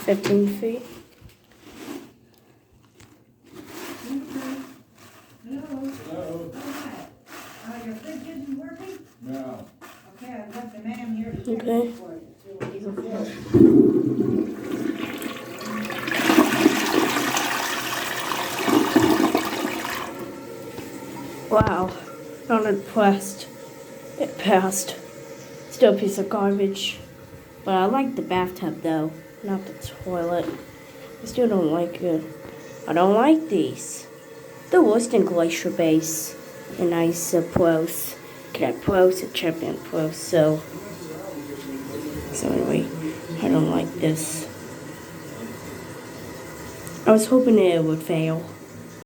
15 feet. Hello. Your fridge isn't working? No. Okay, I've left a man here to check Okay. it for you. See what he says. Wow, not impressed. It passed. Still a piece of garbage. But I like the bathtub though, not the toilet. I still don't like it. I don't like these. The worst in Glacier Base. The nice pros. Cadet pros and champion pros. So anyway, I don't like this. I was hoping it would fail.